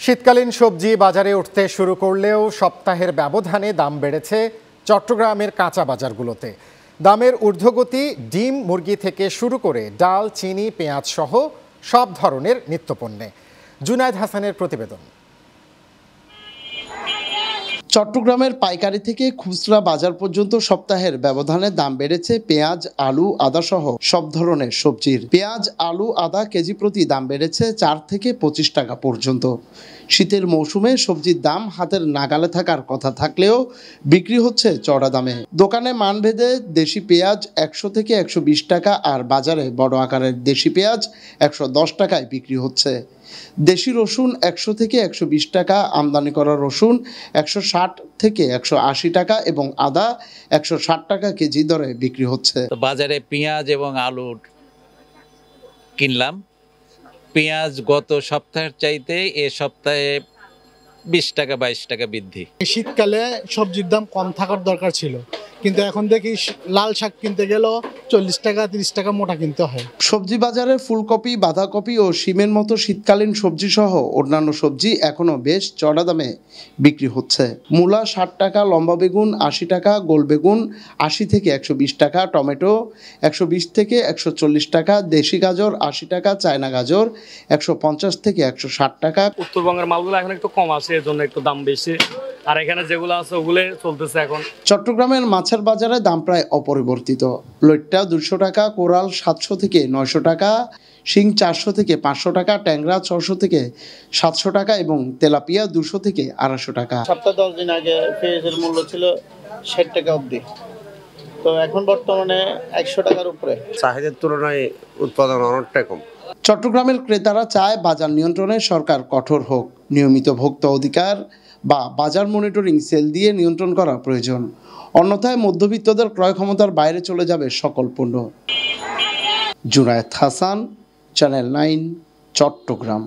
শীতকালীন সবজি বাজারে উঠতে শুরু করলেও সপ্তাহের ব্যবধানে দাম বেড়েছে চট্টগ্রামের কাঁচা বাজারগুলোতে। দামের ঊর্ধ্বগতি ডিম, মুরগি থেকে শুরু করে ডাল, চিনি, পেঁয়াজ সহ সব ধরনের নিত্যপণ্যে। জুনায়েদ হাসানের প্রতিবেদন। চট্টগ্রামের পাইকারি থেকে খুচরা বাজার পর্যন্ত সপ্তাহের ব্যবধানে দাম বেড়েছে পেঁয়াজ, আলু, আদা সহ সব ধরনের সবজির। পেঁয়াজ, আলু, আদা কেজি প্রতি দাম বেড়েছে 4 থেকে 25 টাকা পর্যন্ত। শীতের মৌসুমে সবজির দাম হাতের নাগালে থাকার কথা থাকলেও বিক্রি হচ্ছে চড়া দামে। দোকানে মানভেদে দেশি পেঁয়াজ 100 থেকে 120 টাকা আর বাজারে বড় আকারের দেশি পেঁয়াজ 110 টাকায় বিক্রি হচ্ছে। দেশি রসুন 100 থেকে 120 টাকা, আমদানি করা রসুন 160 থেকে 180 টাকা এবং আদা 160 টাকা কেজি দরে বিক্রি হচ্ছে। বাজারে পেঁয়াজ এবং আলু কিনলাম। পেঁয়াজ গত সপ্তাহের চাইতে এ সপ্তাহে 20 টাকা 22 টাকা বৃদ্ধি। শীতকালে সবজির দাম কম থাকার দরকার ছিল, কিন্তু এখন দেখি লাল শাক কিনতে গেলেও 40 টাকা 30 টাকা মোটা কিনতে হয়। সবজি বাজারে ফুলকপি, বাঁধাকপি ও শিমের মতো শীতকালীন সবজি সহ অন্যান্য সবজি এখনো বেশ চড়া দামে বিক্রি হচ্ছে। মূলা 60 টাকা, লম্বা বেগুন 80 টাকা, গোল বেগুন 80 থেকে 120 টাকা, টমেটো 120 থেকে 140 টাকা, দেশি গাজর 80 টাকা, চায়না গাজর 150 থেকে 160 টাকা। উত্তরবঙ্গের মালগুলো এখন একটু কম আছে, এর জন্য একটু দাম বেশি, আর এখানে যেগুলো আছে ওগুলো চলতেছে এখন। চট্টগ্রামের মাছের বাজারে দাম প্রায় অপরিবর্তিত। লইট্টা 200 টাকা, কোরাল 700 থেকে 900 টাকা, শিং 400 থেকে 500 টাকা, ট্যাংরা 600 থেকে 700 টাকা এবং তেলাপিয়া 200 থেকে 250 টাকা। সপ্তাহ 10 দিন আগে পেঁয়াজের মূল্য ছিল 60 টাকা অবধি, তো এখন বর্তমানে 100 টাকার উপরে। চাহিদার তুলনায় উৎপাদন অনেকটাই কম। চট্টগ্রামের ক্রেতারা চায় বাজার নিয়ন্ত্রণে সরকার কঠোর হোক। নিয়মিত ভোক্তা অধিকার বা বাজার মনিটরিং সেল দিয়ে নিয়ন্ত্রণ করা প্রয়োজন। অন্যথায় মধ্যবিত্তদের ক্রয় ক্ষমতার বাইরে চলে যাবে সকল পণ্য। জুনায়েদ হাসান, চ্যানেল 9, চট্টগ্রাম।